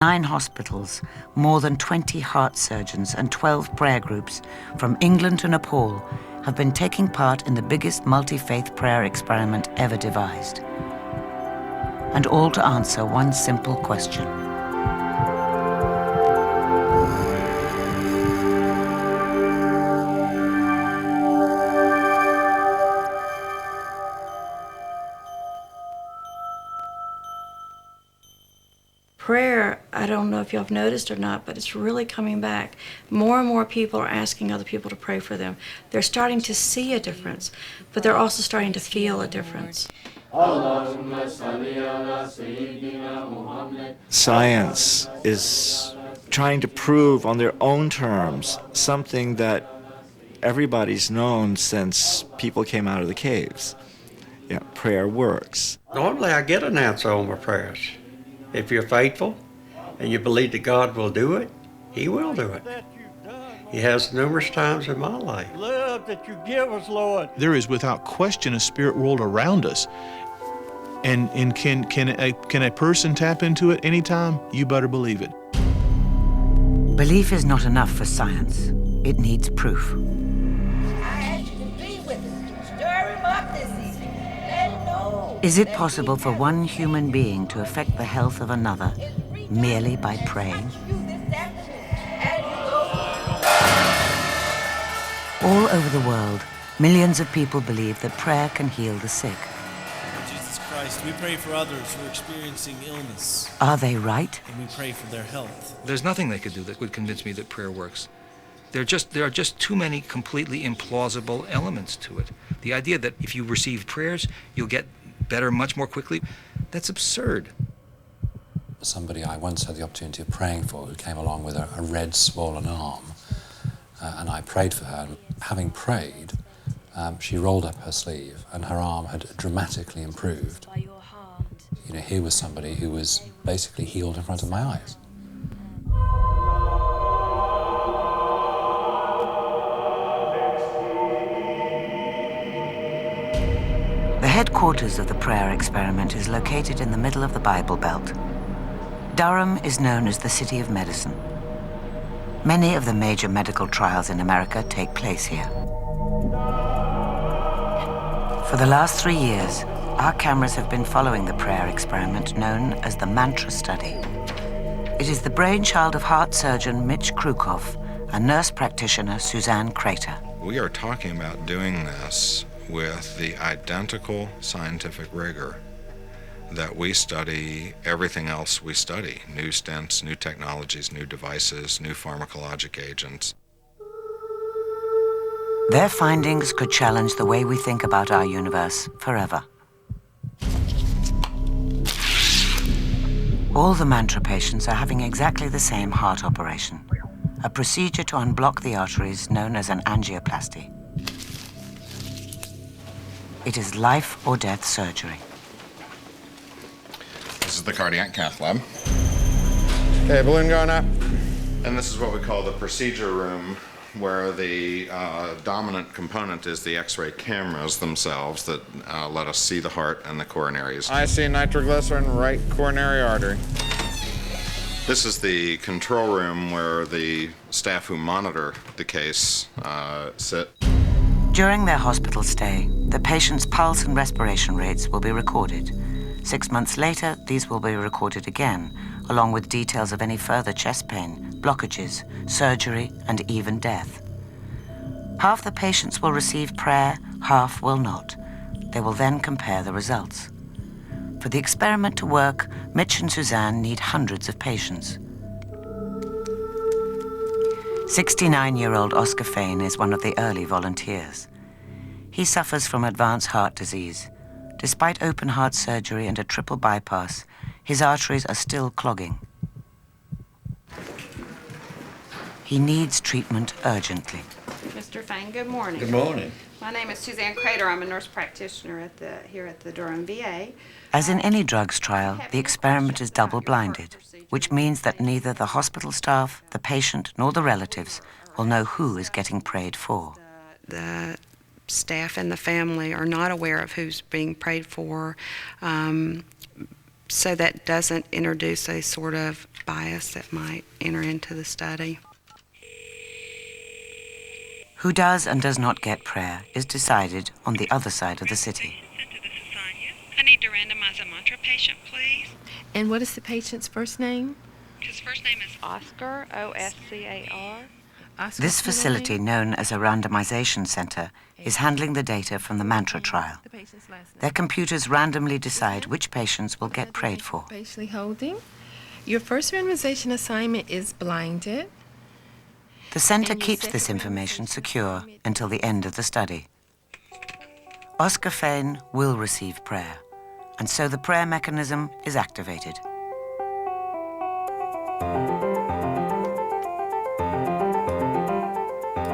9 hospitals, more than 20 heart surgeons and 12 prayer groups from England to Nepal have been taking part in the biggest multi-faith prayer experiment ever devised. And all to answer one simple question. Prayer, I don't know if y'all have noticed or not, but it's really coming back. More and more people are asking other people to pray for them. They're starting to see a difference, but they're also starting to feel a difference. Science is trying to prove on their own terms something that everybody's known since people came out of the caves. Yeah, prayer works. Normally I get an answer on my prayers. If you're faithful and you believe that God will do it, He will do it. He has numerous times in my life. Love that you give us, Lord. There is without question a spirit world around us. And can a person tap into it anytime? You better believe it. Belief is not enough for science. It needs proof. Is it possible for one human being to affect the health of another merely by praying? All over the world, millions of people believe that prayer can heal the sick. Jesus Christ, we pray for others who are experiencing illness. Are they right? And we pray for their health. There's nothing they could do that would convince me that prayer works. There are just too many completely implausible elements to it. The idea that if you receive prayers, you'll get better much more quickly, that's absurd. Somebody I once had the opportunity of praying for who came along with a red swollen arm, and I prayed for her. And having prayed, she rolled up her sleeve and her arm had dramatically improved. You know, here was somebody who was basically healed in front of my eyes. The headquarters of the prayer experiment is located in the middle of the Bible Belt. Durham is known as the City of Medicine. Many of the major medical trials in America take place here. For the last 3 years, our cameras have been following the prayer experiment known as the Mantra Study. It is the brainchild of heart surgeon Mitch Krukoff and nurse practitioner Suzanne Crater. We are talking about doing this with the identical scientific rigor that we study everything else we study. New stents, new technologies, new devices, new pharmacologic agents. Their findings could challenge the way we think about our universe forever. All the Mantra patients are having exactly the same heart operation, a procedure to unblock the arteries known as an angioplasty. It is life or death surgery. This is the cardiac cath lab. Okay, balloon going up. And this is what we call the procedure room, where the dominant component is the X-ray cameras themselves that let us see the heart and the coronaries. I see nitroglycerin, right coronary artery. This is the control room where the staff who monitor the case sit. During their hospital stay, the patient's pulse and respiration rates will be recorded. 6 months later, these will be recorded again, along with details of any further chest pain, blockages, surgery, and even death. Half the patients will receive prayer, half will not. They will then compare the results. For the experiment to work, Mitch and Suzanne need hundreds of patients. 69-year-old Oscar Fain is one of the early volunteers. He suffers from advanced heart disease. Despite open heart surgery and a triple bypass, his arteries are still clogging. He needs treatment urgently. Mr. Fain, good morning. Good morning. My name is Suzanne Crater. I'm a nurse practitioner here at the Durham VA. As in any drugs trial, the experiment is double-blinded, which means that neither the hospital staff, the patient, nor the relatives will know who is getting prayed for. The staff and the family are not aware of who's being prayed for. so that doesn't introduce a sort of bias that might enter into the study. Who does and does not get prayer is decided on the other side of the city. I need to randomize a mantra patient, please. And what is the patient's first name? His first name is Oscar, O-S-C-A-R. This facility, known as a randomization center, is handling the data from the mantra trial. Their computers randomly decide which patients will get prayed for. Spatially holding. Your first randomization assignment is blinded. The center keeps this information secure until the end of the study. Oscar Fane will receive prayer, and so the prayer mechanism is activated.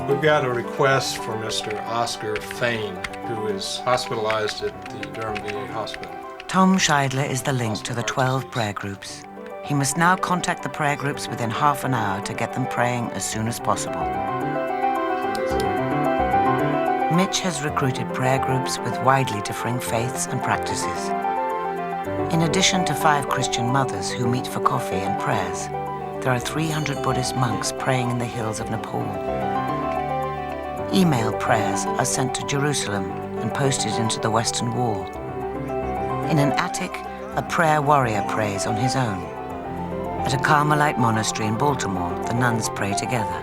We've got a request for Mr. Oscar Fane, who is hospitalized at the Durham VA Hospital. Tom Scheidler is the link to the 12 prayer groups. He must now contact the prayer groups within half an hour to get them praying as soon as possible. Mitch has recruited prayer groups with widely differing faiths and practices. In addition to 5 Christian mothers who meet for coffee and prayers, there are 300 Buddhist monks praying in the hills of Nepal. Email prayers are sent to Jerusalem and posted into the Western Wall. In an attic, a prayer warrior prays on his own. At a Carmelite monastery in Baltimore, the nuns pray together.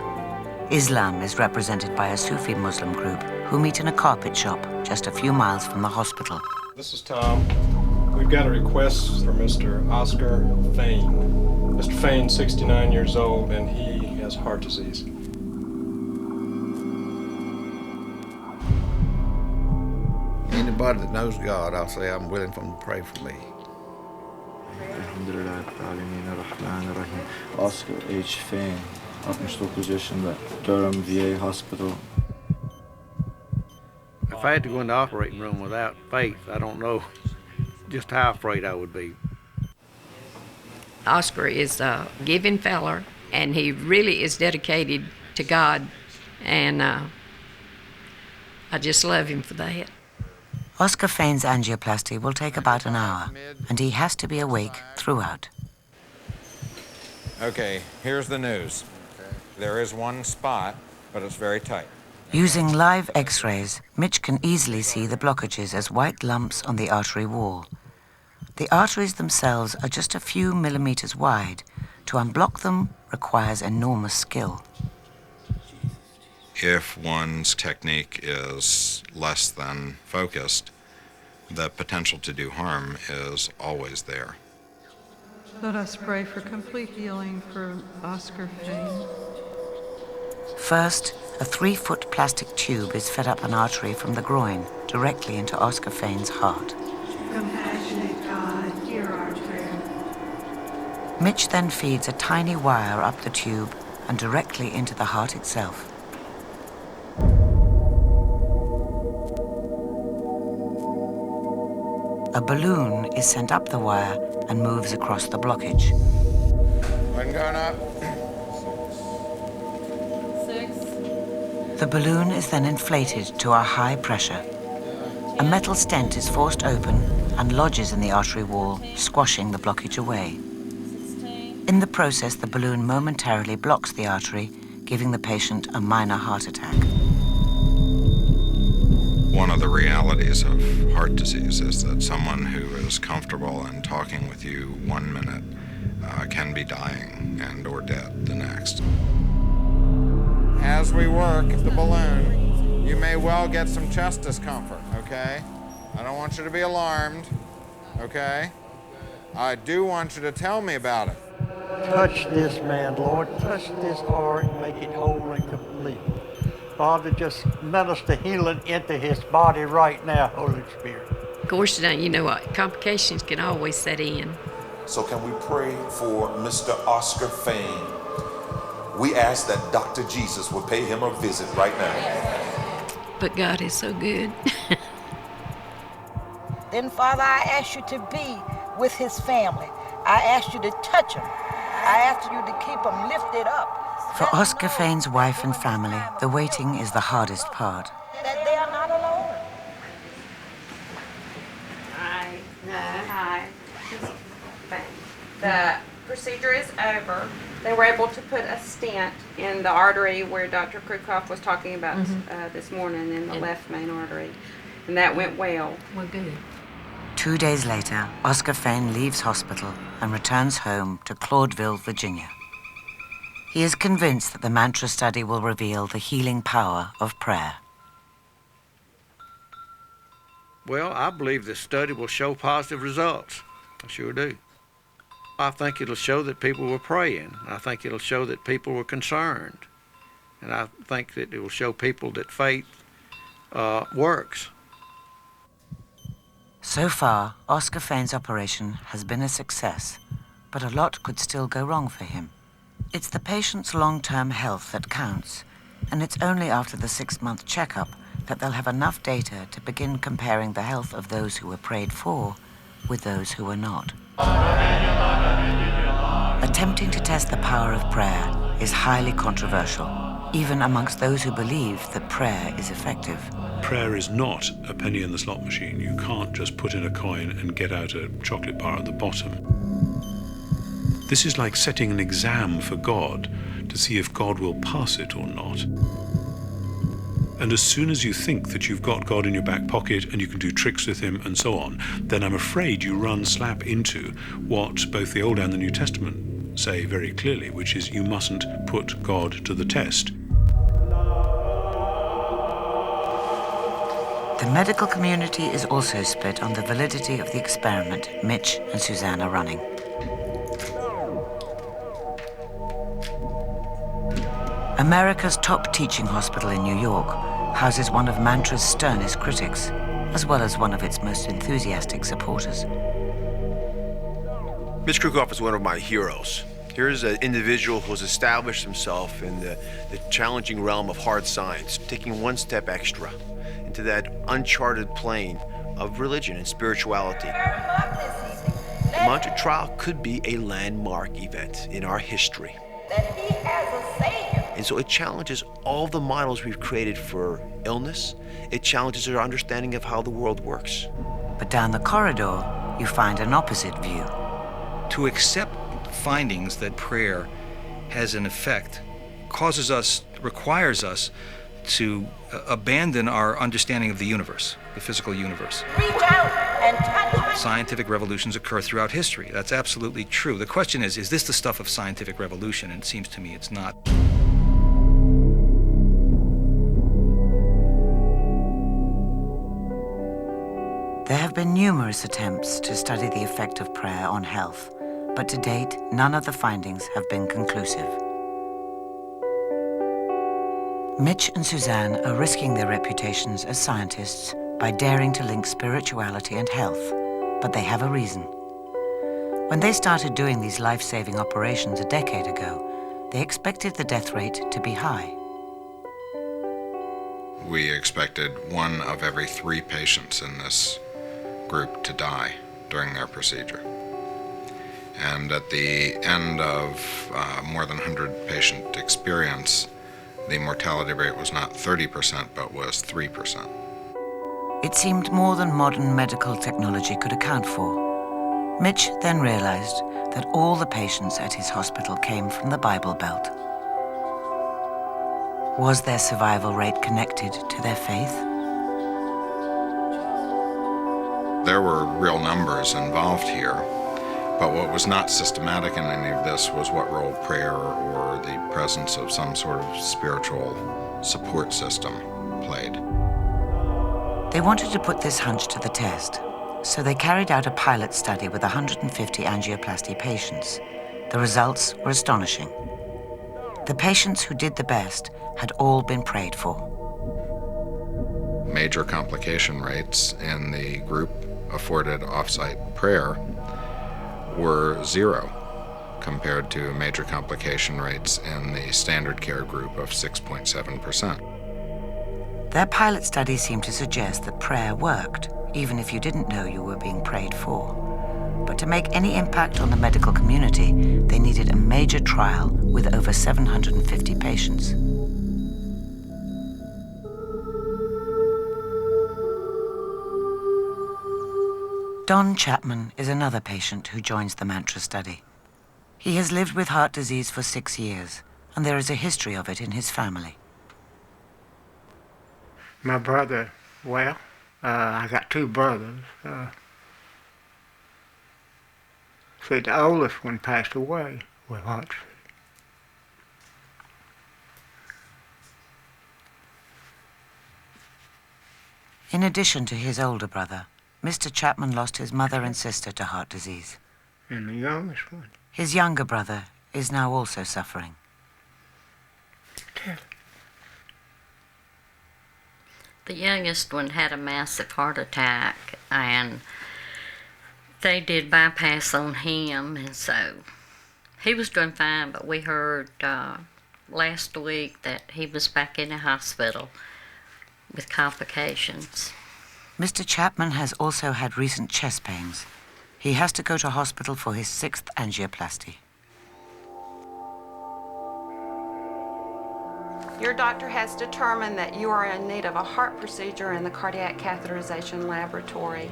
Islam is represented by a Sufi Muslim group who meet in a carpet shop just a few miles from the hospital. This is Tom. We've got a request for Mr. Oscar Fane. Mr. Fane's 69 years old and he has heart disease. Anybody that knows God, I'll say I'm willing for them to pray for me. Oscar H. Fane, 69 yaşında, Durham VA Hospital. If I had to go in the operating room without faith, I don't know just how afraid I would be. Oscar is a giving feller, and he really is dedicated to God, and I just love him for that. Oscar Fane's angioplasty will take about an hour, and he has to be awake throughout. Okay, here's the news. There is one spot, but it's very tight. Using live X-rays, Mitch can easily see the blockages as white lumps on the artery wall. The arteries themselves are just a few millimeters wide. To unblock them requires enormous skill. If one's technique is less than focused, the potential to do harm is always there. Let us pray for complete healing for Oscar Fane. First, a 3-foot plastic tube is fed up an artery from the groin directly into Oscar Fane's heart. Compassionate God, hear our prayer. Mitch then feeds a tiny wire up the tube and directly into the heart itself. A balloon is sent up the wire and moves across the blockage. One going up. 6. The balloon is then inflated to a high pressure. A metal stent is forced open and lodges in the artery wall, squashing the blockage away. In the process, the balloon momentarily blocks the artery, giving the patient a minor heart attack. One of the realities of heart disease is that someone who is comfortable in talking with you 1 minute can be dying and or dead the next. As we work the balloon, you may well get some chest discomfort, okay? I don't want you to be alarmed, okay? I do want you to tell me about it. Touch this man, Lord. Touch this heart and make it whole and complete. Father, just minister healing into his body right now, Holy Spirit. Of course, you know what, complications can always set in. So can we pray for Mr. Oscar Fane? We ask that Dr. Jesus will pay him a visit right now. But God is so good. Then, Father, I ask you to be with his family. I ask you to touch him. I ask you to keep him lifted up. For Oscar Fane's wife and family, the waiting is the hardest part. That they are not alone. Hi. No, hi. The procedure is over. They were able to put a stent in the artery where Dr. Krukoff was talking about this morning, in the left main artery. And that went well. Well, good. 2 days later, Oscar Fane leaves hospital and returns home to Claudeville, Virginia. He is convinced that the mantra study will reveal the healing power of prayer. Well, I believe this study will show positive results. I sure do. I think it'll show that people were praying. I think it'll show that people were concerned. And I think that it will show people that faith works. So far, Oscar Fane's operation has been a success, but a lot could still go wrong for him. It's the patient's long-term health that counts, and it's only after the 6-month checkup that they'll have enough data to begin comparing the health of those who were prayed for with those who were not. Attempting to test the power of prayer is highly controversial, even amongst those who believe that prayer is effective. Prayer is not a penny in the slot machine. You can't just put in a coin and get out a chocolate bar at the bottom. This is like setting an exam for God to see if God will pass it or not. And as soon as you think that you've got God in your back pocket and you can do tricks with him and so on, then I'm afraid you run slap into what both the Old and the New Testament say very clearly, which is you mustn't put God to the test. The medical community is also split on the validity of the experiment Mitch and Suzanne are running. America's top teaching hospital in New York houses one of Mantra's sternest critics, as well as one of its most enthusiastic supporters. Mitch Krukoff is one of my heroes. Here's an individual who's established himself in the challenging realm of hard science, taking one step extra into that uncharted plane of religion and spirituality. The Mantra trial could be a landmark event in our history. And so it challenges all the models we've created for illness. It challenges our understanding of how the world works. But down the corridor, you find an opposite view. To accept findings that prayer has an effect requires us to abandon our understanding of the universe, the physical universe. Reach out and touch. Scientific revolutions occur throughout history. That's absolutely true. The question is this the stuff of scientific revolution? And it seems to me it's not. There have been numerous attempts to study the effect of prayer on health, but to date, none of the findings have been conclusive. Mitch and Suzanne are risking their reputations as scientists by daring to link spirituality and health, but they have a reason. When they started doing these life-saving operations a decade ago, they expected the death rate to be high. We expected 1 of every 3 patients in this group to die during their procedure. And at the end of more than 100 patient experience, the mortality rate was not 30%, but was 3%. It seemed more than modern medical technology could account for. Mitch then realized that all the patients at his hospital came from the Bible Belt. Was their survival rate connected to their faith? There were real numbers involved here, but what was not systematic in any of this was what role prayer or the presence of some sort of spiritual support system played. They wanted to put this hunch to the test, so they carried out a pilot study with 150 angioplasty patients. The results were astonishing. The patients who did the best had all been prayed for. Major complication rates in the group afforded off-site prayer were 0 compared to major complication rates in the standard care group of 6.7%. Their pilot study seemed to suggest that prayer worked, even if you didn't know you were being prayed for. But to make any impact on the medical community, they needed a major trial with over 750 patients. Don Chapman is another patient who joins the Mantra study. He has lived with heart disease for 6 years, and there is a history of it in his family. My brother, well, I got two brothers. So the oldest one passed away with heart disease. In addition to his older brother, Mr. Chapman lost his mother and sister to heart disease. And the youngest one. His younger brother is now also suffering. The youngest one had a massive heart attack, and they did bypass on him, and so he was doing fine, but we heard last week that he was back in the hospital with complications. Mr. Chapman has also had recent chest pains. He has to go to hospital for his 6th angioplasty. Your doctor has determined that you are in need of a heart procedure in the cardiac catheterization laboratory.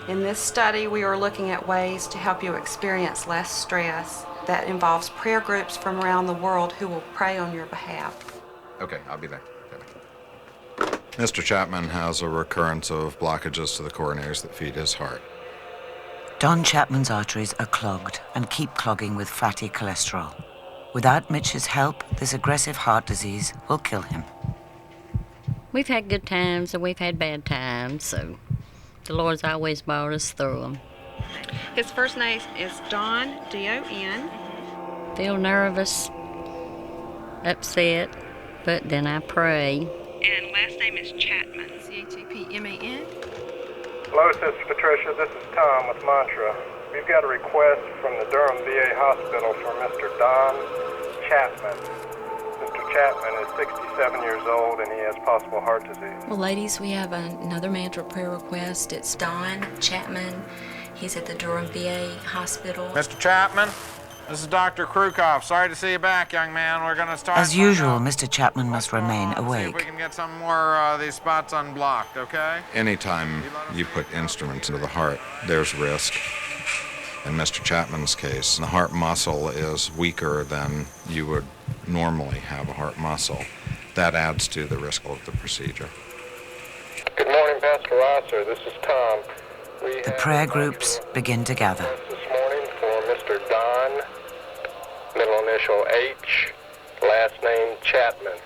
In this study, we are looking at ways to help you experience less stress. That involves prayer groups from around the world who will pray on your behalf. Okay, I'll be there. Mr. Chapman has a recurrence of blockages to the coronaries that feed his heart. Don Chapman's arteries are clogged and keep clogging with fatty cholesterol. Without Mitch's help, this aggressive heart disease will kill him. We've had good times and we've had bad times, so the Lord's always brought us through them. His first name is Don, D-O-N. Feel nervous, upset, but then I pray. And last name is Chapman. C-H-A-P-M-A-N. Hello, Sister Patricia. This is Tom with Mantra. We've got a request from the Durham VA Hospital for Mr. Don Chapman. Mr. Chapman is 67 years old and he has possible heart disease. Well, ladies, we have another mantra prayer request. It's Don Chapman. He's at the Durham VA Hospital. Mr. Chapman, this is Dr. Krukoff. Sorry to see you back, young man. We're going to start. As usual, Mr. Chapman must remain See if we awake. can get some more of these spots unblocked, okay? Anytime you put instruments into the heart, there's risk. In Mr. Chapman's case, the heart muscle is weaker than you would normally have a heart muscle. That adds to the risk of the procedure. Good morning, Pastor Rosser. This is Tom. The prayer groups begin to gather. This morning for Mr. Don, middle initial H, last name Chapman.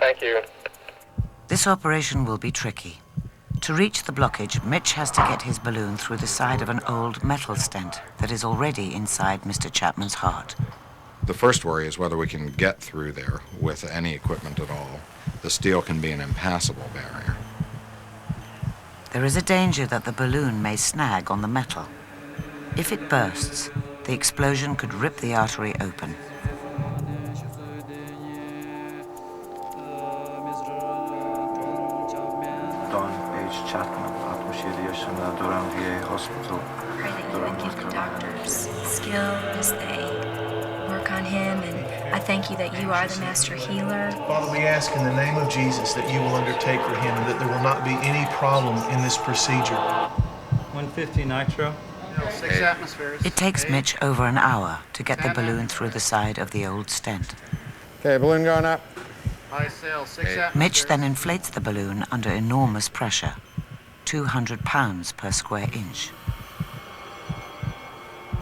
Thank you. This operation will be tricky. To reach the blockage, Mitch has to get his balloon through the side of an old metal stent that is already inside Mr. Chapman's heart. The first worry is whether we can get through there with any equipment at all. The steel can be an impassable barrier. There is a danger that the balloon may snag on the metal. If it bursts, the explosion could rip the artery open. Don H. Chapman, 67 yaşında, Durham VA Hospital. Pray that you would give the doctors skill as they work on him, and I thank you that you are the master healer. Father, we ask in the name of Jesus that you will undertake for him and that there will not be any problem in this procedure. 150 nitro. 6 atmospheres. It takes Mitch over an hour to get the balloon through the side of the old stent. Okay, balloon going up. High sail, 6 atmospheres. Mitch then inflates the balloon under enormous pressure, 200 pounds per square inch.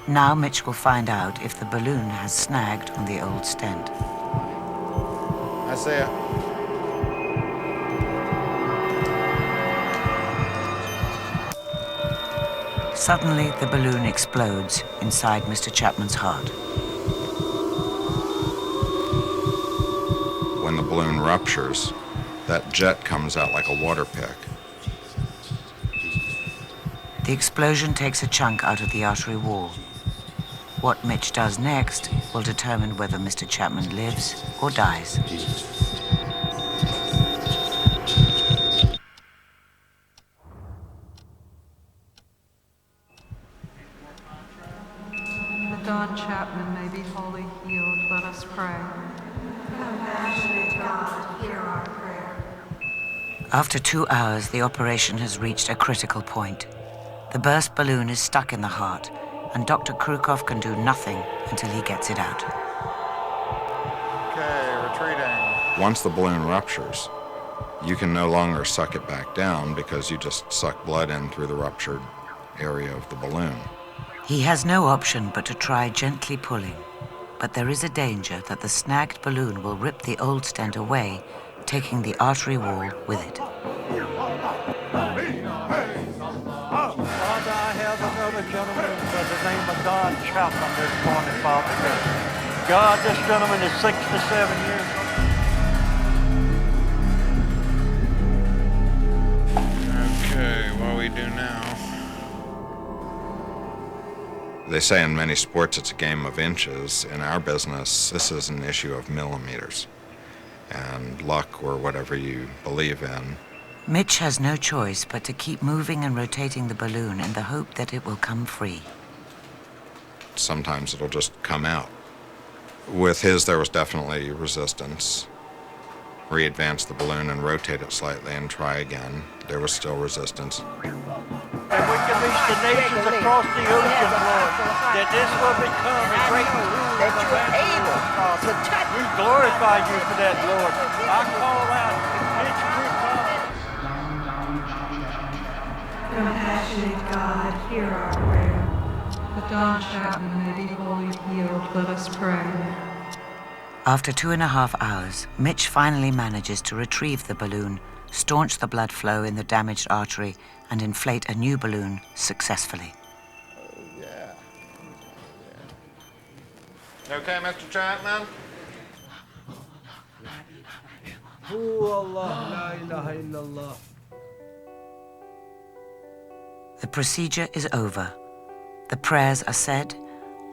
Now Mitch will find out if the balloon has snagged on the old stent. I see it. Suddenly, the balloon explodes inside Mr. Chapman's heart. When the balloon ruptures, that jet comes out like a water pick. The explosion takes a chunk out of the artery wall. What Mitch does next will determine whether Mr. Chapman lives or dies. That Don Chapman may be wholly healed, let us pray. Compassionate God, hear our prayer. After 2 hours, the operation has reached a critical point. The burst balloon is stuck in the heart, and Dr. Krukov can do nothing until he gets it out. Okay, retreating. Once the balloon ruptures, you can no longer suck it back down because you just suck blood in through the ruptured area of the balloon. He has no option but to try gently pulling, but there is a danger that the snagged balloon will rip the old stent away, taking the artery wall with it. Father, I have another gentleman by the name of Don Chapman this morning, Father. God, this gentleman is 67 years old. Okay, what do we do now? They say in many sports it's a game of inches. In our business, this is an issue of millimeters. And luck, or whatever you believe in. Mitch has no choice but to keep moving and rotating the balloon in the hope that it will come free. Sometimes it'll just come out. With his, there was definitely resistance. Re-advance the balloon and rotate it slightly and try again. There was still resistance. And we can reach the nations across the ocean, Lord, that this will become a great tool that you're able to touch. We glorify you for that, Lord. I call out Mitch Krukov. Compassionate God, hear our prayer. That Don Chapman may be wholly healed, let us pray. After 2.5 hours, Mitch finally manages to retrieve the balloon, staunch the blood flow in the damaged artery, and inflate a new balloon successfully. Okay, Mr. Chapman? The procedure is over. The prayers are said,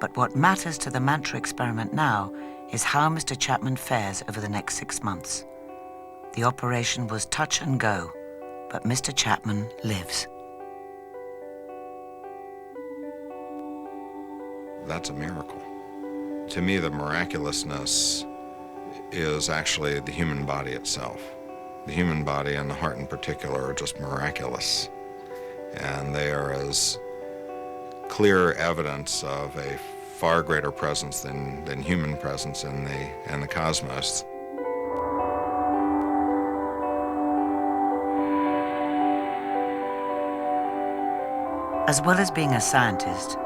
but what matters to the mantra experiment now is how Mr. Chapman fares over the next 6 months. The operation was touch and go, but Mr. Chapman lives. That's a miracle. To me, the miraculousness is actually the human body itself. The human body and the heart in particular are just miraculous. And they are as clear evidence of a far greater presence than human presence in the cosmos. As well as being a scientist,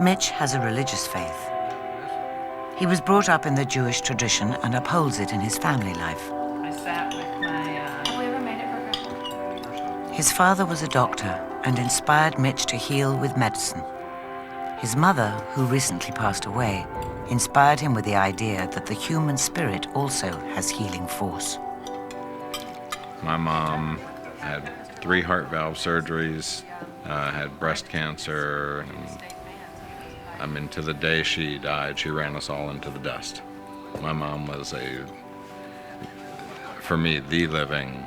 Mitch has a religious faith. He was brought up in the Jewish tradition and upholds it in his family life. I sat with my... Have we ever made it for His father was a doctor and inspired Mitch to heal with medicine. His mother, who recently passed away, inspired him with the idea that the human spirit also has healing force. My mom had 3 heart valve surgeries, had breast cancer, and to the day she died, she ran us all into the dust. My mom was for me, the living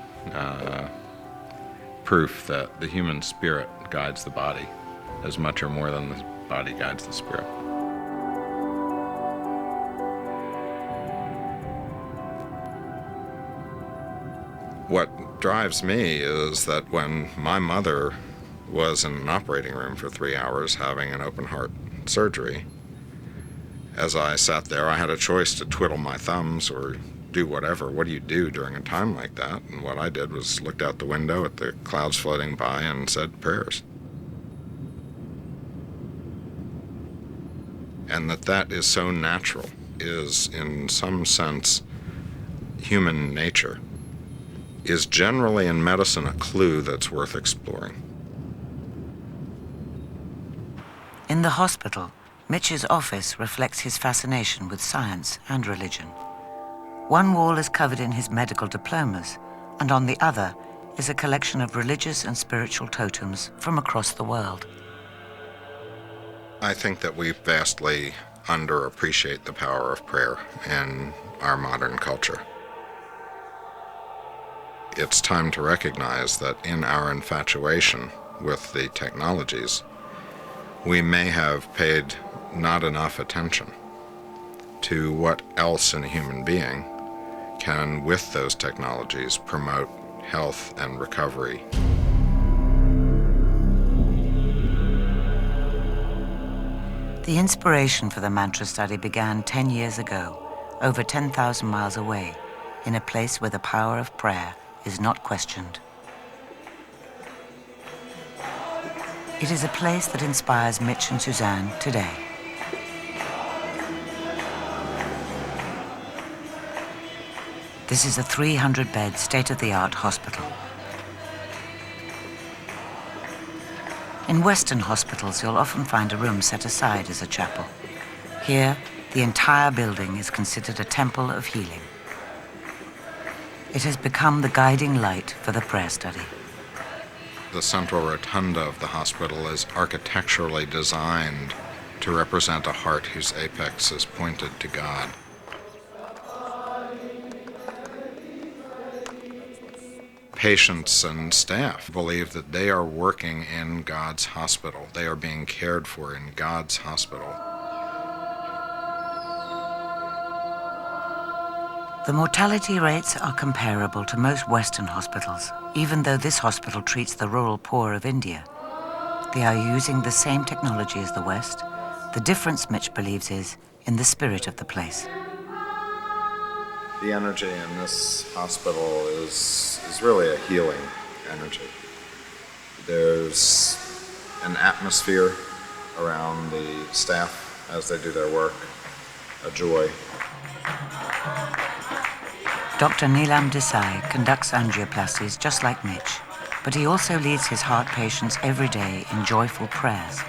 proof that the human spirit guides the body as much or more than the body guides the spirit. What drives me is that when my mother was in an operating room for 3 hours having an open heart surgery, as I sat there, I had a choice to twiddle my thumbs or do whatever. What do you do during a time like that? And what I did was looked out the window at the clouds floating by and said prayers. And that is so natural, is in some sense human nature, is generally in medicine a clue that's worth exploring. In the hospital, Mitch's office reflects his fascination with science and religion. One wall is covered in his medical diplomas, and on the other is a collection of religious and spiritual totems from across the world. I think that we vastly underappreciate the power of prayer in our modern culture. It's time to recognize that in our infatuation with the technologies, we may have paid not enough attention to what else in a human being can, with those technologies, promote health and recovery. The inspiration for the mantra study began 10 years ago, over 10,000 miles away, in a place where the power of prayer is not questioned. It is a place that inspires Mitch and Suzanne today. This is a 300-bed, state-of-the-art hospital. In Western hospitals, you'll often find a room set aside as a chapel. Here, the entire building is considered a temple of healing. It has become the guiding light for the prayer study. The central rotunda of the hospital is architecturally designed to represent a heart whose apex is pointed to God. Patients and staff believe that they are working in God's hospital. They are being cared for in God's hospital. The mortality rates are comparable to most Western hospitals, even though this hospital treats the rural poor of India. They are using the same technology as the West. The difference, Mitch believes, is in the spirit of the place. The energy in this hospital is really a healing energy. There's an atmosphere around the staff as they do their work, a joy. Dr. Neelam Desai conducts angioplasties just like Mitch, but he also leads his heart patients every day in joyful prayers.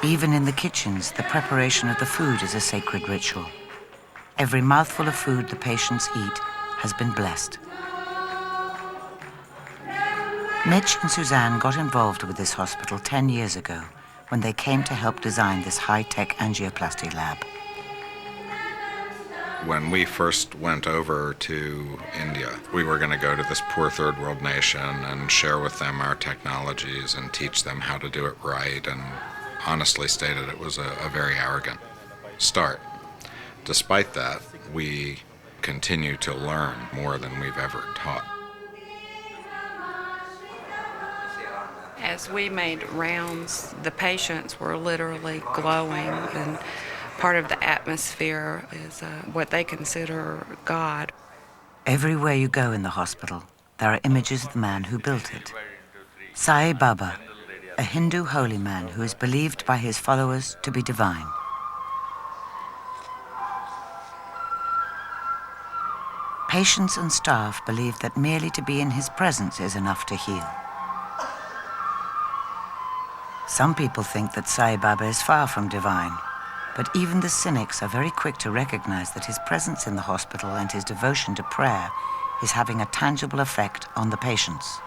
Even in the kitchens, the preparation of the food is a sacred ritual. Every mouthful of food the patients eat has been blessed. Mitch and Suzanne got involved with this hospital 10 years ago when they came to help design this high-tech angioplasty lab. When we first went over to India, we were going to go to this poor third world nation and share with them our technologies and teach them how to do it right, and honestly stated it was a very arrogant start. Despite that, we continue to learn more than we've ever taught. As we made rounds, the patients were literally glowing, and part of the atmosphere is what they consider God. Everywhere you go in the hospital, there are images of the man who built it. Sai Baba, a Hindu holy man who is believed by his followers to be divine. Patients and staff believe that merely to be in his presence is enough to heal. Some people think that Sai Baba is far from divine, but even the cynics are very quick to recognize that his presence in the hospital and his devotion to prayer is having a tangible effect on the patients.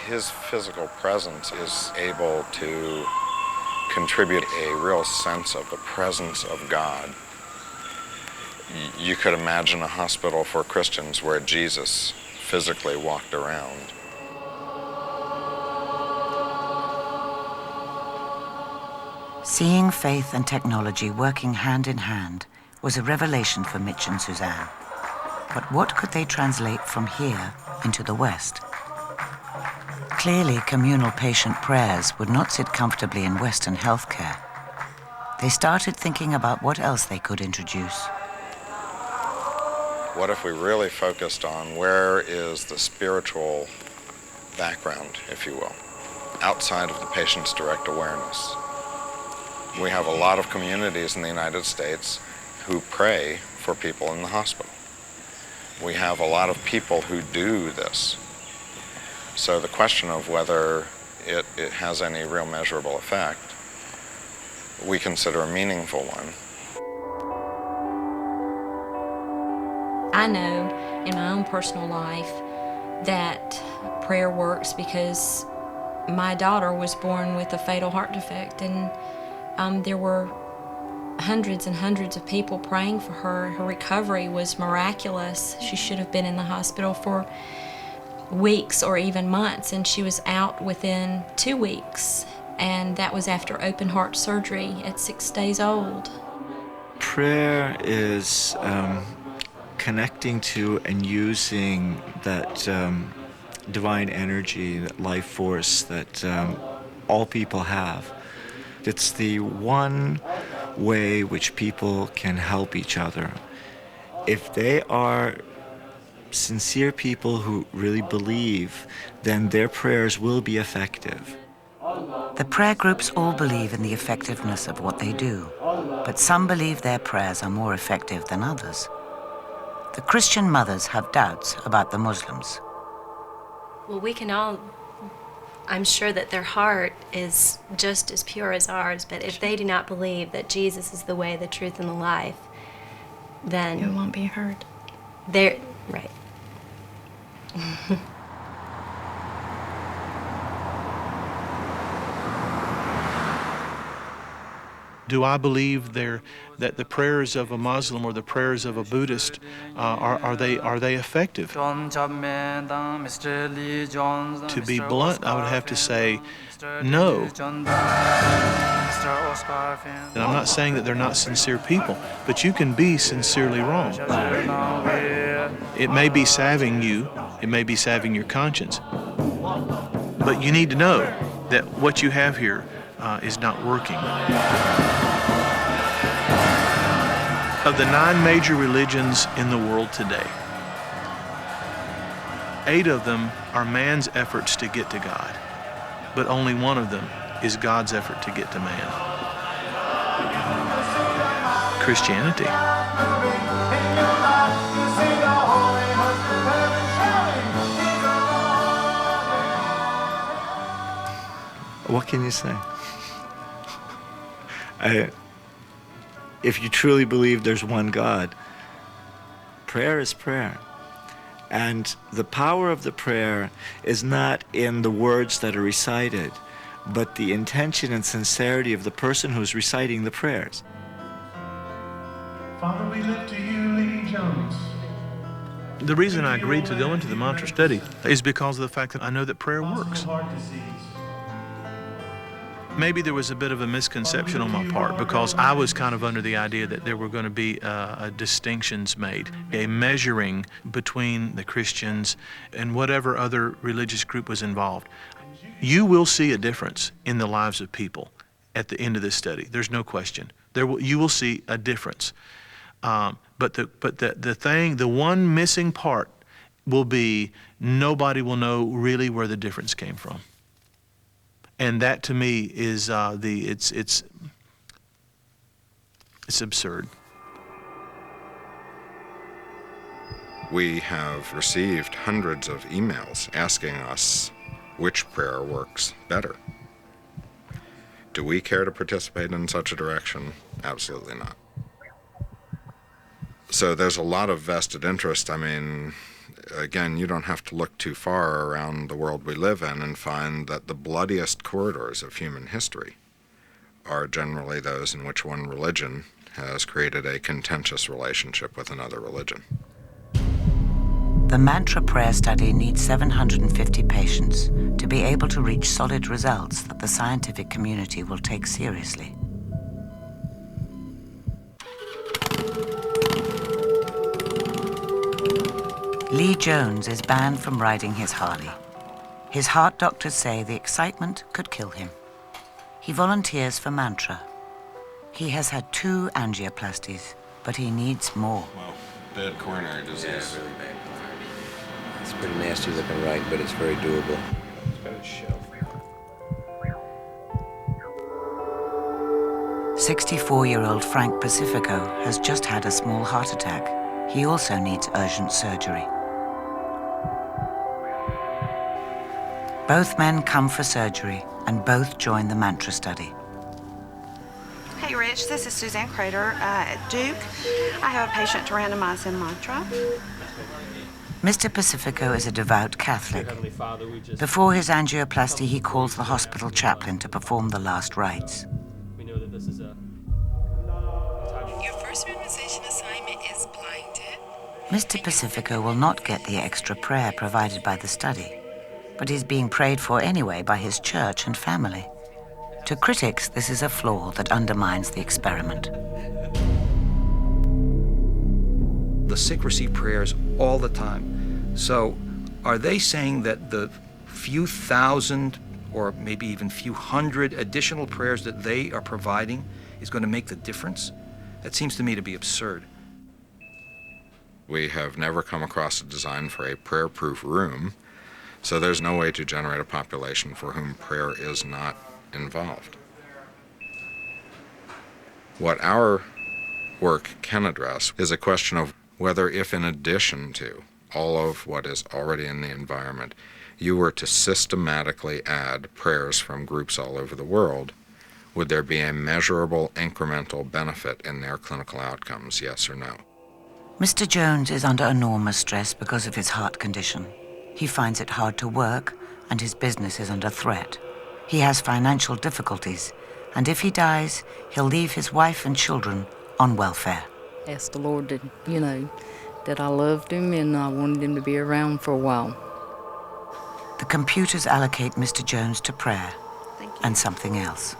His physical presence is able to contribute a real sense of the presence of God. You could imagine a hospital for Christians where Jesus physically walked around. Seeing faith and technology working hand in hand was a revelation for Mitch and Suzanne. But what could they translate from here into the West? Clearly, communal patient prayers would not sit comfortably in Western healthcare. They started thinking about what else they could introduce. What if we really focused on where is the spiritual background, if you will, outside of the patient's direct awareness? We have a lot of communities in the United States who pray for people in the hospital. We have a lot of people who do this. So the question of whether it has any real measurable effect, we consider a meaningful one. I know in my own personal life that prayer works because my daughter was born with a fatal heart defect, and there were hundreds and hundreds of people praying for her. Her recovery was miraculous. She should have been in the hospital for weeks or even months, and she was out within 2 weeks, and that was after open heart surgery at 6 days old. Prayer is connecting to and using that divine energy, that life force that all people have. It's the one way which people can help each other. If they are sincere people who really believe, then their prayers will be effective. The prayer groups all believe in the effectiveness of what they do, but some believe their prayers are more effective than others. The Christian mothers have doubts about the Muslims. Well, we can all, I'm sure that their heart is just as pure as ours, but if they do not believe that Jesus is the way, the truth, and the life, then it won't be heard. They're right. Do I believe that the prayers of a Muslim or the prayers of a Buddhist are they effective? To be blunt, I would have to say no. And I'm not saying that they're not sincere people, but you can be sincerely wrong. It may be salving you, it may be salving your conscience, but you need to know that what you have here is not working. Of the 9 major religions in the world today, 8 of them are man's efforts to get to God, but only one of them is God's effort to get to man. Christianity. What can you say? If you truly believe there's one God, prayer is prayer. And the power of the prayer is not in the words that are recited, but the intention and sincerity of the person who's reciting the prayers. Father, we look to you, Lee Jones. The reason I agreed to go into the mantra study is because of the fact that I know that prayer works. Maybe there was a bit of a misconception on my part because I was kind of under the idea that there were going to be distinctions made, a measuring between the Christians and whatever other religious group was involved. You will see a difference in the lives of people at the end of this study. There's no question. You will see a difference. But the one missing part will be nobody will know really where the difference came from. And that to me is it's absurd. We have received hundreds of emails asking us which prayer works better. Do we care to participate in such a direction? Absolutely not. So there's a lot of vested interest. I mean, again, you don't have to look too far around the world we live in and find that the bloodiest corridors of human history are generally those in which one religion has created a contentious relationship with another religion. The mantra prayer study needs 750 patients to be able to reach solid results that the scientific community will take seriously. Lee Jones is banned from riding his Harley. His heart doctors say the excitement could kill him. He volunteers for mantra. He has had 2 angioplasties, but he needs more. Well, bad coronary disease. Yeah, really bad coronary. It's pretty nasty looking right, but it's very doable. It's got a shelf. 64-year-old Frank Pacifico has just had a small heart attack. He also needs urgent surgery. Both men come for surgery and both join the mantra study. Hey Rich, this is Suzanne Crater at Duke. I have a patient to randomize in mantra. Mr. Pacifico is a devout Catholic. Before his angioplasty, he calls the hospital chaplain to perform the last rites. We know that this is a... Your first randomization assignment is blinded. Mr. Pacifico will not get the extra prayer provided by the study, but he's being prayed for anyway by his church and family. To critics, this is a flaw that undermines the experiment. The sick receive prayers all the time. So Are they saying that the few thousand or maybe even few hundred additional prayers that they are providing is going to make the difference? That seems to me to be absurd. We have never come across a design for a prayer-proof room, so there's no way to generate a population for whom prayer is not involved. What our work can address is a question of whether, if in addition to all of what is already in the environment, you were to systematically add prayers from groups all over the world, would there be a measurable incremental benefit in their clinical outcomes, yes or no? Mr. Jones is under enormous stress because of his heart condition. He finds it hard to work, and his business is under threat. He has financial difficulties, and if he dies, he'll leave his wife and children on welfare. Asked the Lord that, that I loved him and I wanted him to be around for a while. The computers allocate Mr. Jones to prayer and something else.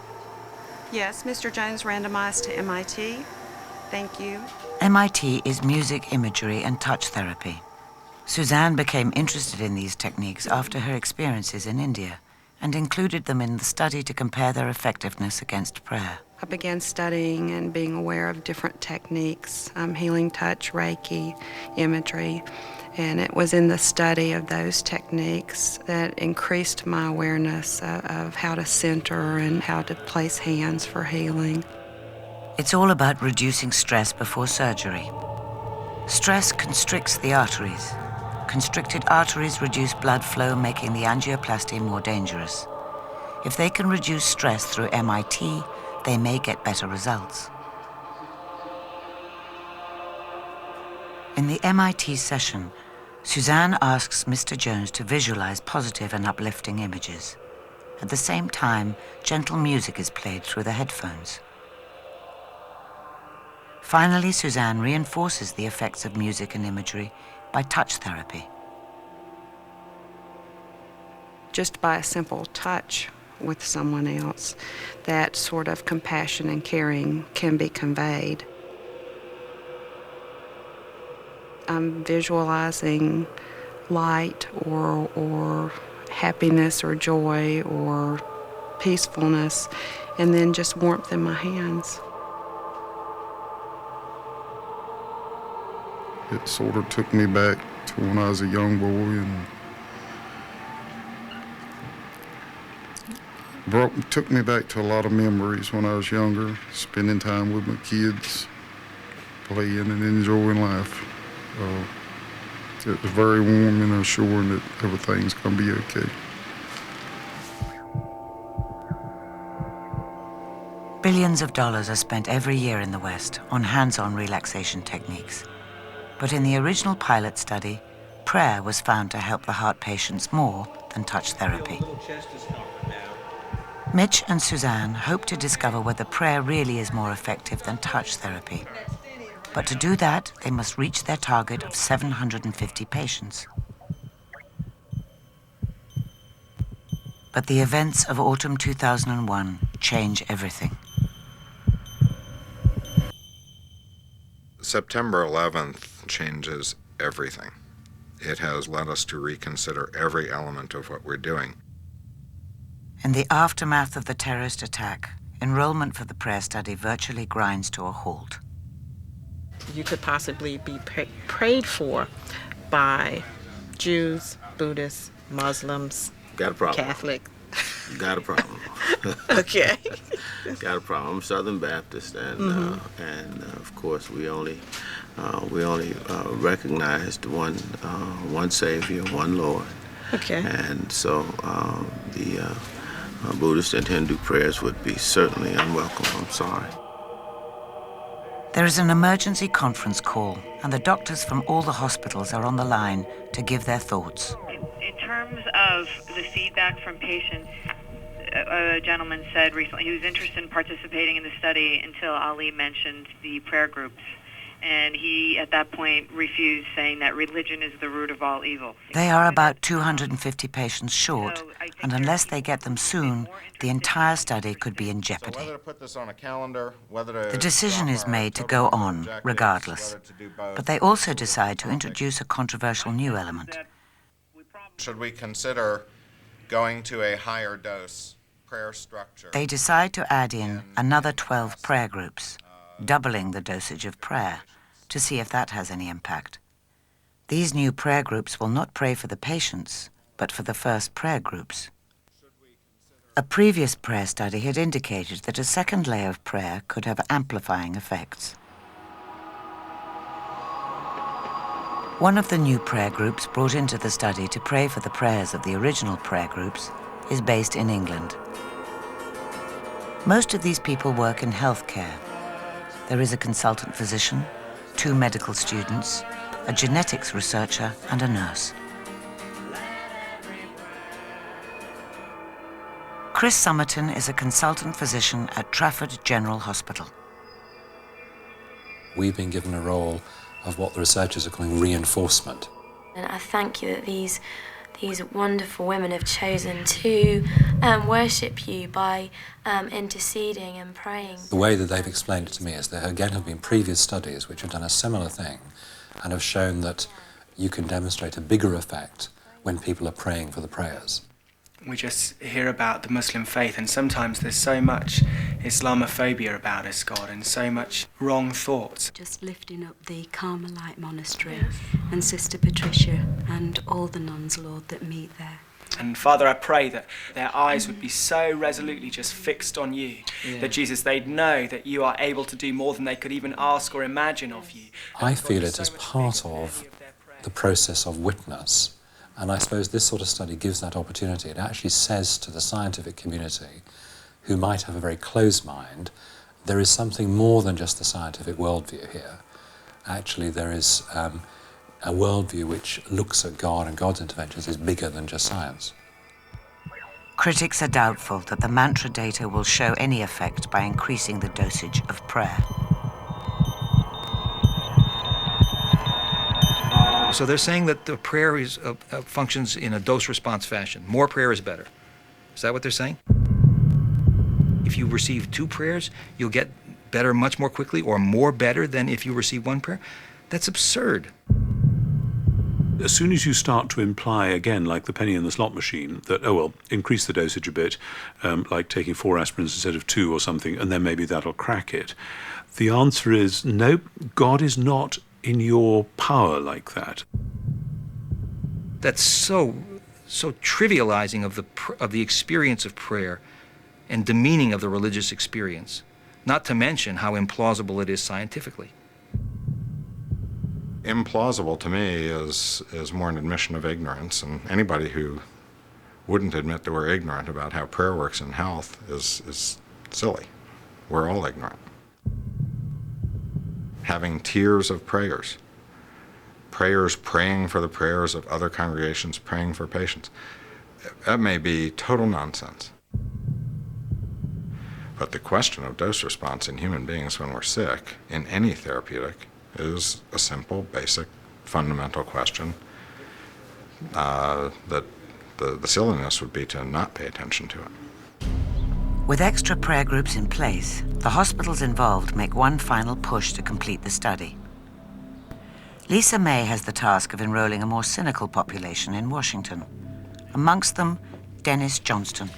Yes, Mr. Jones randomized to MIT. Thank you. MIT is music imagery and touch therapy. Suzanne became interested in these techniques after her experiences in India and included them in the study to compare their effectiveness against prayer. I began studying and being aware of different techniques, healing touch, Reiki, imagery, and it was in the study of those techniques that increased my awareness of how to center and how to place hands for healing. It's all about reducing stress before surgery. Stress constricts the arteries. Constricted arteries reduce blood flow, making the angioplasty more dangerous. If they can reduce stress through MIT, they may get better results. In the MIT session, Suzanne asks Mr. Jones to visualize positive and uplifting images. At the same time, gentle music is played through the headphones. Finally, Suzanne reinforces the effects of music and imagery by touch therapy. Just by a simple touch with someone else, that sort of compassion and caring can be conveyed. I'm visualizing light or happiness or joy or peacefulness, and then just warmth in my hands. It sort of took me back to when I was a young boy and took me back to a lot of memories when I was younger, spending time with my kids, playing and enjoying life. It was very warm and assuring that everything's going to be okay. Billions of dollars are spent every year in the West on hands-on relaxation techniques. But in the original pilot study, prayer was found to help the heart patients more than touch therapy. Mitch and Suzanne hope to discover whether prayer really is more effective than touch therapy. But to do that, they must reach their target of 750 patients. But the events of autumn 2001 change everything. September 11th changes everything. It has led us to reconsider every element of what we're doing. In the aftermath of the terrorist attack, enrollment for the prayer study virtually grinds to a halt. You could possibly be prayed for by Jews, Buddhists, Muslims, Got a problem. Catholic. Got a problem. Okay. Got a problem. I'm Southern Baptist, and of course we only recognized one Savior, one Lord. Okay. And so the Buddhist and Hindu prayers would be certainly unwelcome. I'm sorry. There is an emergency conference call, and the doctors from all the hospitals are on the line to give their thoughts. In terms of the feedback from patients, a gentleman said recently he was interested in participating in the study until Ali mentioned the prayer groups. And he, at that point, refused, saying that religion is the root of all evil. They are about 250 patients short, and unless they get them soon, the entire study could be in jeopardy. Whether to put this on a calendar, whether to The decision is made to go on, regardless. But they also decide to introduce a controversial new element. Should we consider going to a higher dose prayer structure? They decide to add in another 12 prayer groups, doubling the dosage of prayer, to see if that has any impact. These new prayer groups will not pray for the patients, but for the first prayer groups. A previous prayer study had indicated that a second layer of prayer could have amplifying effects. One of the new prayer groups brought into the study to pray for the prayers of the original prayer groups is based in England. Most of these people work in healthcare. There is a consultant physician, 2 medical students, a genetics researcher, and a nurse. Chris Summerton is a consultant physician at Trafford General Hospital. We've been given a role of what the researchers are calling reinforcement. And I thank you that these wonderful women have chosen to worship you by interceding and praying. The way that they've explained it to me is there again have been previous studies which have done a similar thing and have shown that you can demonstrate a bigger effect when people are praying for the prayers. We just hear about the Muslim faith, and sometimes there's so much Islamophobia about us, God, and so much wrong thoughts. Just lifting up the Carmelite monastery and Sister Patricia and all the nuns, Lord, that meet there. And Father, I pray that their eyes would be so resolutely just fixed on you, that Jesus, they'd know that you are able to do more than they could even ask or imagine of you. I feel it as part of the process of witness. And I suppose this sort of study gives that opportunity. It actually says to the scientific community, who might have a very closed mind, there is something more than just the scientific worldview here. Actually, there is a worldview which looks at God and God's interventions is bigger than just science. Critics are doubtful that the mantra data will show any effect by increasing the dosage of prayer. So they're saying that the prayer is, functions in a dose-response fashion. More prayer is better. Is that what they're saying? If you receive 2 prayers, you'll get better much more quickly, or more better than if you receive 1 prayer? That's absurd. As soon as you start to imply, again, like the penny in the slot machine, that, oh, well, increase the dosage a bit, like taking 4 aspirins instead of 2 or something, and then maybe that'll crack it. The answer is, no, God is not in your power like that. That's so trivializing of the experience of prayer and demeaning of the religious experience, not to mention how implausible it is scientifically. Implausible to me is more an admission of ignorance, and anybody who wouldn't admit that we're ignorant about how prayer works in health is silly. We're all ignorant. Having tiers of prayers praying for the prayers of other congregations, praying for patients, that may be total nonsense. But the question of dose response in human beings when we're sick, in any therapeutic, is a simple, basic, fundamental question that the silliness would be to not pay attention to it. With extra prayer groups in place, the hospitals involved make one final push to complete the study. Lisa May has the task of enrolling a more cynical population in Washington. Amongst them, Dennis Johnston.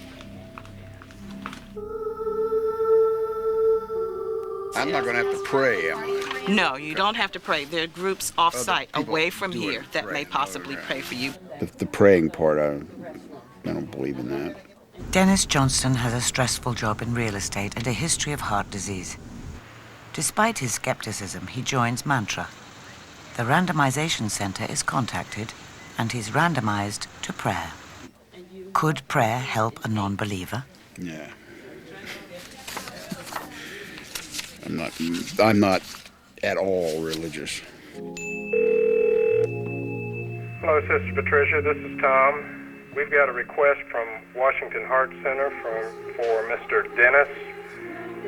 I'm not going to have to pray, am I? No, you don't have to pray. There are groups off-site, away from here, that may possibly pray for you. The praying part, I don't believe in that. Dennis Johnston has a stressful job in real estate and a history of heart disease. Despite his skepticism, he joins Mantra. The randomization center is contacted, and he's randomized to prayer. Could prayer help a non-believer? Yeah. I'm not at all religious. Hello, Sister Patricia. This is Tom. We've got a request from Washington Heart Center for Mr. Dennis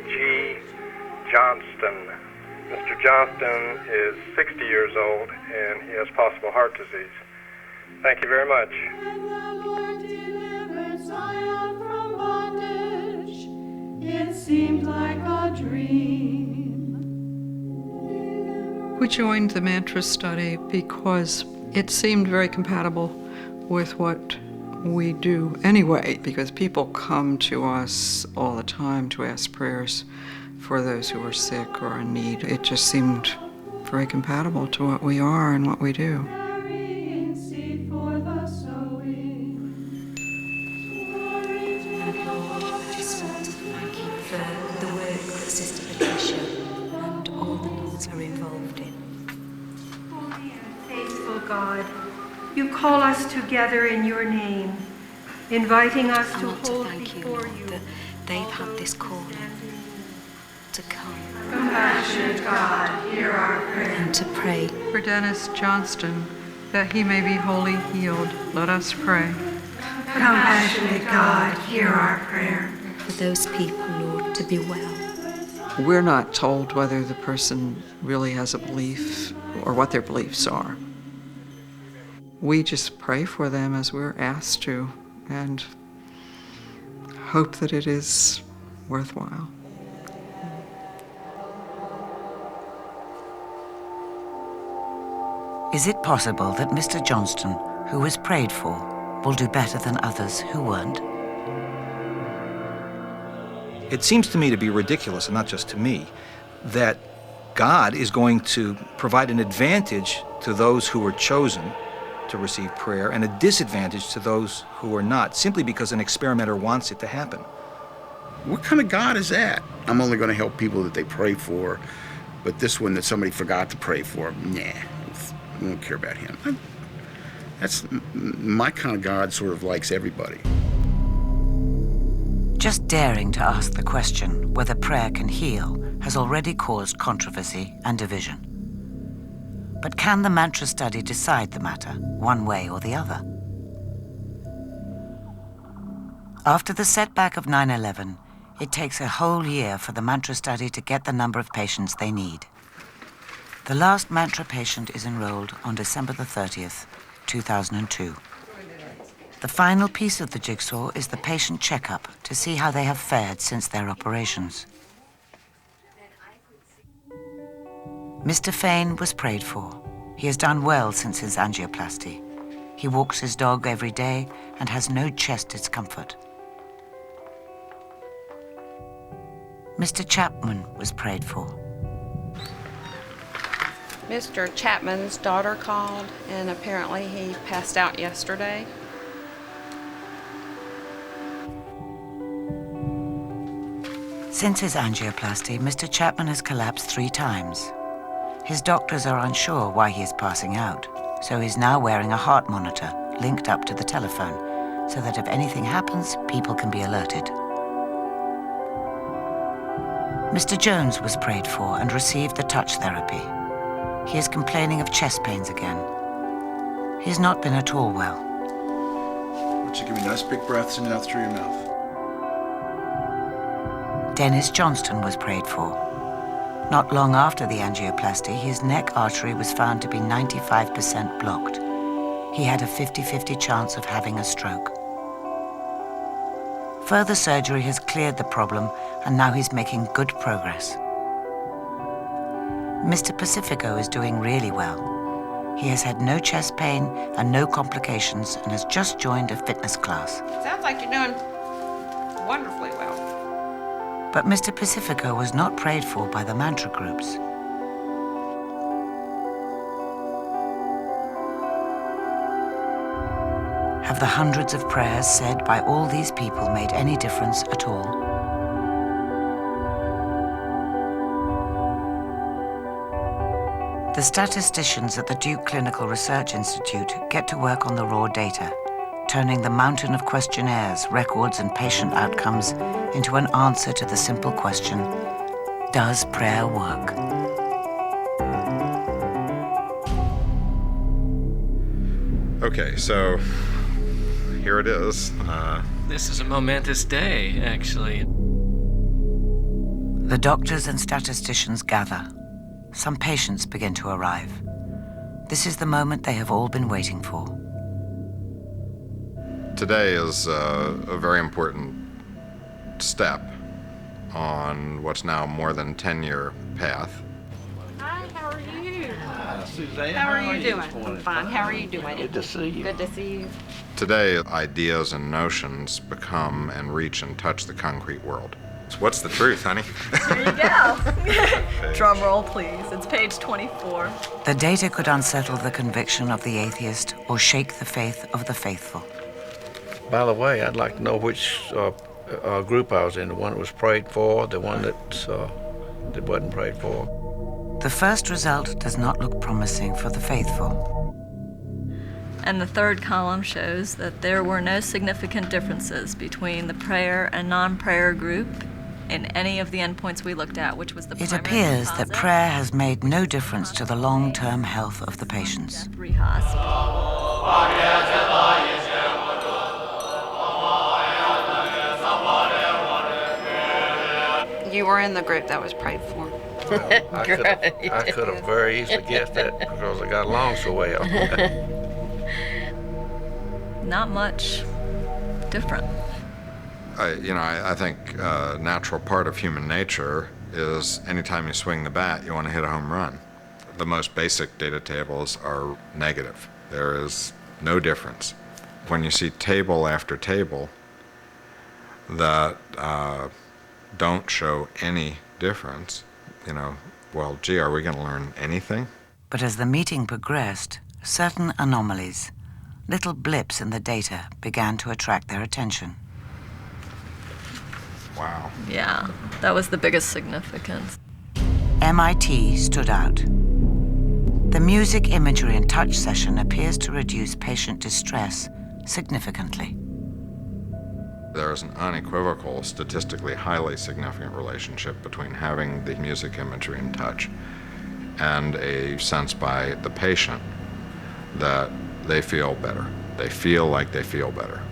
G. Johnston. Mr. Johnston is 60 years old, and he has possible heart disease. Thank you very much. It seemed like a dream. We joined the Mantra study because it seemed very compatible with what we do anyway, because people come to us all the time to ask prayers for those who are sick or in need. It just seemed very compatible to what we are and what we do. For the work that Sister Patricia and all the nuns are involved in. Holy and faithful God, you call us together in your name, inviting us to hold before you that they've had this calling to come. Compassionate God, hear our prayer. And to pray. For Dennis Johnston, that he may be wholly healed, let us pray. Compassionate God, hear our prayer. For those people, Lord, to be well. We're not told whether the person really has a belief or what their beliefs are. We just pray for them as we're asked to and hope that it is worthwhile. Is it possible that Mr. Johnston, who was prayed for, will do better than others who weren't? It seems to me to be ridiculous, and not just to me, that God is going to provide an advantage to those who were chosen to receive prayer and a disadvantage to those who are not, simply because an experimenter wants it to happen. What kind of God is that? I'm only going to help people that they pray for, but this one that somebody forgot to pray for, nah, I don't care about him. That's my kind of God. Sort of likes everybody. Just daring to ask the question whether prayer can heal has already caused controversy and division. But can the mantra study decide the matter, one way or the other? After the setback of 9/11, it takes a whole year for the mantra study to get the number of patients they need. The last mantra patient is enrolled on December the 30th, 2002. The final piece of the jigsaw is the patient checkup to see how they have fared since their operations. Mr. Fain was prayed for. He has done well since his angioplasty. He walks his dog every day and has no chest discomfort. Mr. Chapman was prayed for. Mr. Chapman's daughter called, and apparently he passed out yesterday. Since his angioplasty, Mr. Chapman has collapsed 3 times. His doctors are unsure why he is passing out, so he's now wearing a heart monitor linked up to the telephone, so that if anything happens, people can be alerted. Mr. Jones was prayed for and received the touch therapy. He is complaining of chest pains again. He has not been at all well. Why don't you give me nice big breaths in and out through your mouth. Dennis Johnston was prayed for. Not long after the angioplasty, his neck artery was found to be 95% blocked. He had a 50-50 chance of having a stroke. Further surgery has cleared the problem, and now he's making good progress. Mr. Pacifico is doing really well. He has had no chest pain and no complications and has just joined a fitness class. Sounds like you're doing wonderfully well. But Mr. Pacifico was not prayed for by the mantra groups. Have the hundreds of prayers said by all these people made any difference at all? The statisticians at the Duke Clinical Research Institute get to work on the raw data, turning the mountain of questionnaires, records, and patient outcomes into an answer to the simple question, does prayer work? Okay, so here it is. This is a momentous day, actually. The doctors and statisticians gather. Some patients begin to arrive. This is the moment they have all been waiting for. Today is a very important step on what's now more than 10-year path. Hi, how are you? Suzanne. How are you doing? I'm fine. How are you doing? Good to see you. Good to see you. Today, ideas and notions become and reach and touch the concrete world. What's the truth, honey? There you go. Drum roll, please. It's page 24. The data could unsettle the conviction of the atheist or shake the faith of the faithful. By the way, I'd like to know which group I was in, the one that was prayed for, the one that wasn't prayed for. The first result does not look promising for the faithful. And the third column shows that there were no significant differences between the prayer and non-prayer group in any of the endpoints we looked at, which was the It primary appears that composite, prayer has made no difference to the long-term health of the patients. You were in the group that was prayed for. I could have very easily guessed that because I got along so well. Not much different. I think a natural part of human nature is anytime you swing the bat, you want to hit a home run. The most basic data tables are negative. There is no difference. When you see table after table that don't show any difference, well, gee, are we going to learn anything? But as the meeting progressed, certain anomalies, little blips in the data, began to attract their attention. Wow. Yeah, that was the biggest significance. MIT stood out. The music, imagery, and touch session appears to reduce patient distress significantly. There is an unequivocal, statistically highly significant relationship between having the music, imagery, and touch and a sense by the patient that they feel better. They feel like they feel better.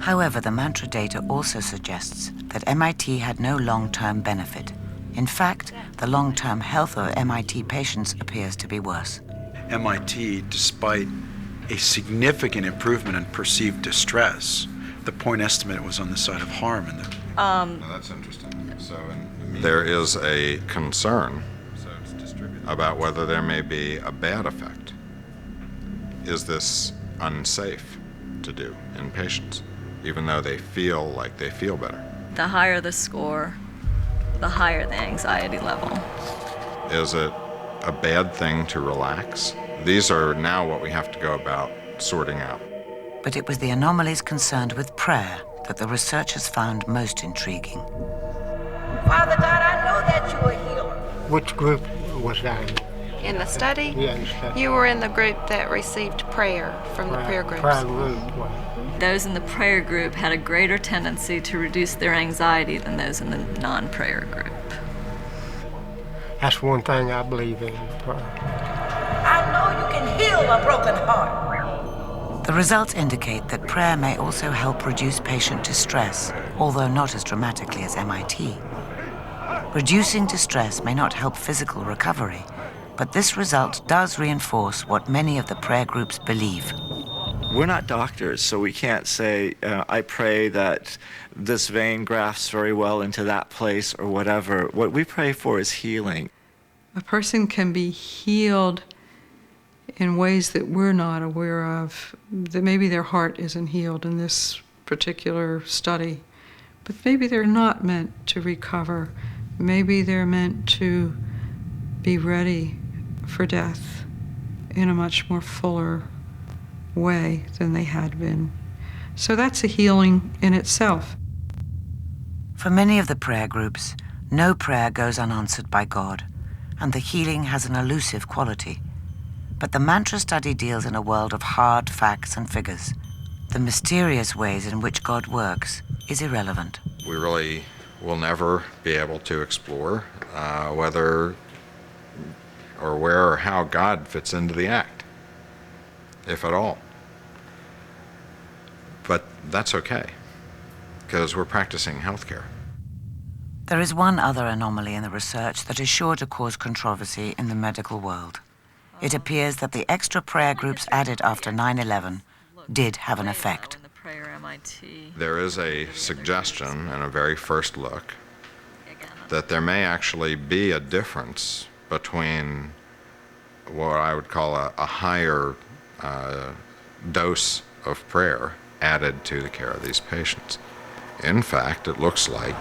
However, the mantra data also suggests that MIT had no long-term benefit. In fact, the long-term health of MIT patients appears to be worse. MIT, despite a significant improvement in perceived distress, the point estimate was on the side of harm in the... Now that's interesting. So there is a concern about whether there may be a bad effect. Is this unsafe to do in patients, even though they feel like they feel better? The higher the score, the higher the anxiety level. Is it a bad thing to relax? These are now what we have to go about sorting out. But it was the anomalies concerned with prayer that the researchers found most intriguing. Father God, I know that you're a healer. Which group was that in? In the study? Yeah, in the study. You were in the group that received prayer from the prayer groups. Prayer group. Those in the prayer group had a greater tendency to reduce their anxiety than those in the non-prayer group. That's one thing I believe in, prayer. I know you can heal a broken heart. The results indicate that prayer may also help reduce patient distress, although not as dramatically as MIT. Reducing distress may not help physical recovery, but this result does reinforce what many of the prayer groups believe. We're not doctors, so we can't say, I pray that this vein grafts very well into that place or whatever. What we pray for is healing. A person can be healed in ways that we're not aware of, that maybe their heart isn't healed in this particular study, but maybe they're not meant to recover. Maybe they're meant to be ready for death in a much more fuller way than they had been. So that's a healing in itself. For many of the prayer groups, no prayer goes unanswered by God, and the healing has an elusive quality. But the mantra study deals in a world of hard facts and figures. The mysterious ways in which God works is irrelevant. We really will never be able to explore whether or where or how God fits into the act, if at all. But that's okay, because we're practicing healthcare. There is one other anomaly in the research that is sure to cause controversy in the medical world. It appears that the extra prayer groups added after 9/11 did have an effect. There is a suggestion in a very first look that there may actually be a difference between what I would call a higher dose of prayer added to the care of these patients. In fact, it looks like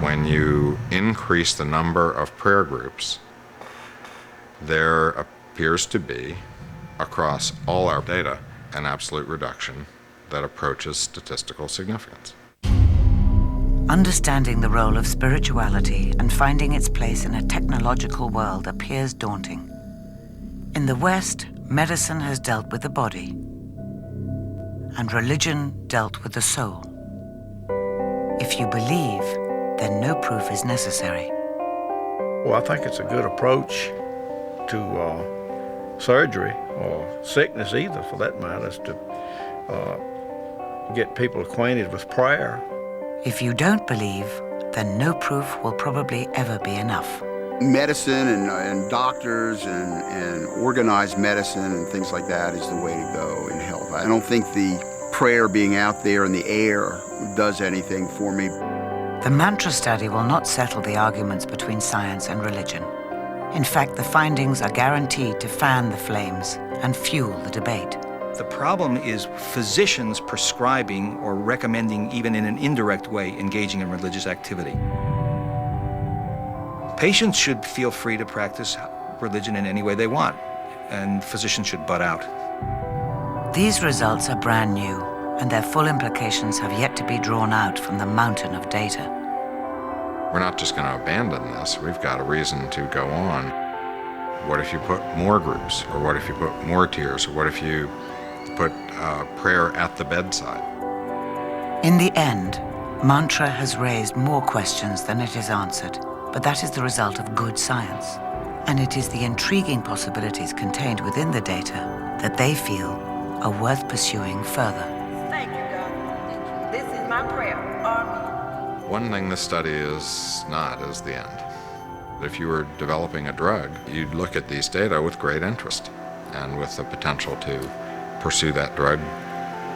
when you increase the number of prayer groups, there appears to be, across all our data, an absolute reduction that approaches statistical significance. Understanding the role of spirituality and finding its place in a technological world appears daunting. In the West, medicine has dealt with the body, and religion dealt with the soul. If you believe, then no proof is necessary. Well, I think it's a good approach to surgery or sickness either, for that matter, is to get people acquainted with prayer. If you don't believe, then no proof will probably ever be enough. Medicine and doctors and organized medicine and things like that is the way to go in health. I don't think the prayer being out there in the air does anything for me. The mantra study will not settle the arguments between science and religion. In fact, the findings are guaranteed to fan the flames and fuel the debate. The problem is physicians prescribing or recommending, even in an indirect way, engaging in religious activity. Patients should feel free to practice religion in any way they want, and physicians should butt out. These results are brand new, and their full implications have yet to be drawn out from the mountain of data. We're not just going to abandon this. We've got a reason to go on. What if you put more groups? Or what if you put more tiers? Or what if you put prayer at the bedside? In the end, mantra has raised more questions than it has answered, but that is the result of good science. And it is the intriguing possibilities contained within the data that they feel are worth pursuing further. Thank you, God. This is my prayer. Amen. One thing this study is not is the end. If you were developing a drug, you'd look at these data with great interest and with the potential to pursue that drug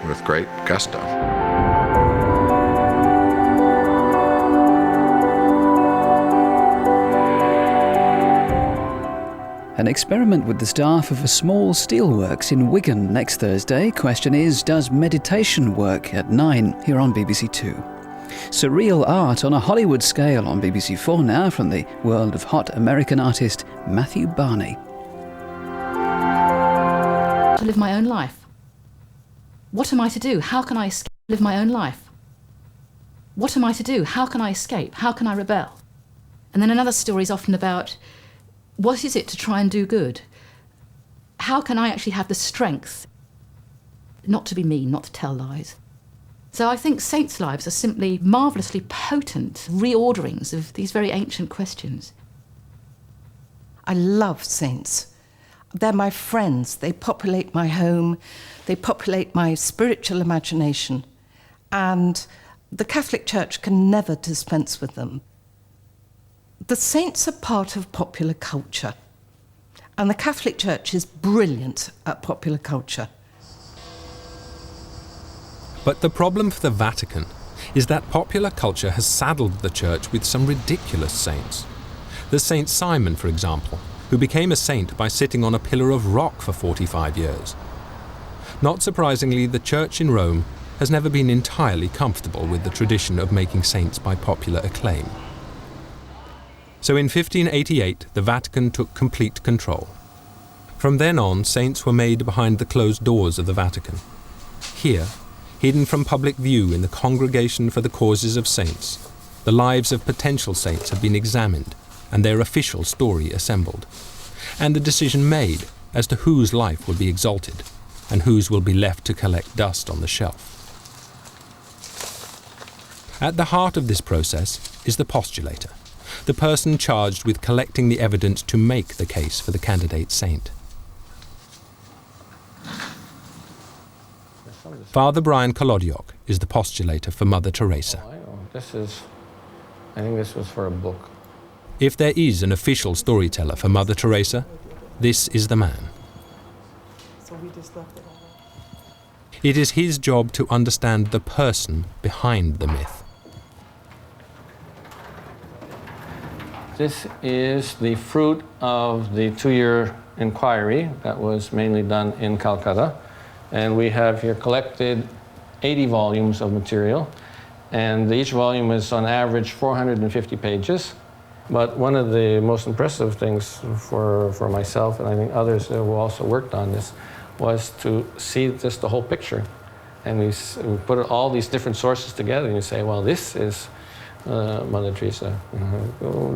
with great gusto. An experiment with the staff of a small steelworks in Wigan next Thursday. Question is, does meditation work at 9 here on BBC Two? Surreal art on a Hollywood scale on BBC Four now from the world of hot American artist Matthew Barney. To live my own life. What am I to do? How can I live my own life? What am I to do? How can I escape? How can I rebel? And then another story is often about, what is it to try and do good? How can I actually have the strength not to be mean, not to tell lies? So I think saints' lives are simply marvellously potent reorderings of these very ancient questions. I love saints. They're my friends. They populate my home. They populate my spiritual imagination. And the Catholic Church can never dispense with them. The saints are part of popular culture. And the Catholic Church is brilliant at popular culture. But the problem for the Vatican is that popular culture has saddled the Church with some ridiculous saints. There's Saint Simon, for example, who became a saint by sitting on a pillar of rock for 45 years. Not surprisingly, the Church in Rome has never been entirely comfortable with the tradition of making saints by popular acclaim. So in 1588, the Vatican took complete control. From then on, saints were made behind the closed doors of the Vatican. Here, hidden from public view in the Congregation for the Causes of Saints, the lives of potential saints have been examined and their official story assembled, and a decision made as to whose life will be exalted and whose will be left to collect dust on the shelf. At the heart of this process is the postulator, the person charged with collecting the evidence to make the case for the candidate saint. Father Brian Kolodjok is the postulator for Mother Teresa. I think this was for a book. If there is an official storyteller for Mother Teresa, this is the man. So we just left it all. It is his job to understand the person behind the myth. This is the fruit of the 2-year inquiry that was mainly done in Calcutta. And we have here collected 80 volumes of material. And each volume is on average 450 pages. But one of the most impressive things for myself, and I think others who also worked on this, was to see just the whole picture. And we put all these different sources together, and you say, well, this is Mother Teresa.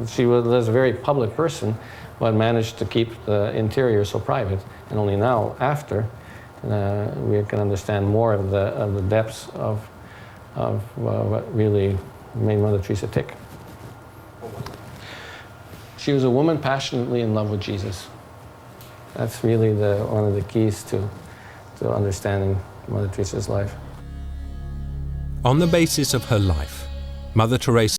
She was a very public person, but managed to keep the interior so private. And only now, after, we can understand more of the depths of what really made Mother Teresa tick. She was a woman passionately in love with Jesus. That's really one of the keys to understanding Mother Teresa's life. On the basis of her life, Mother Teresa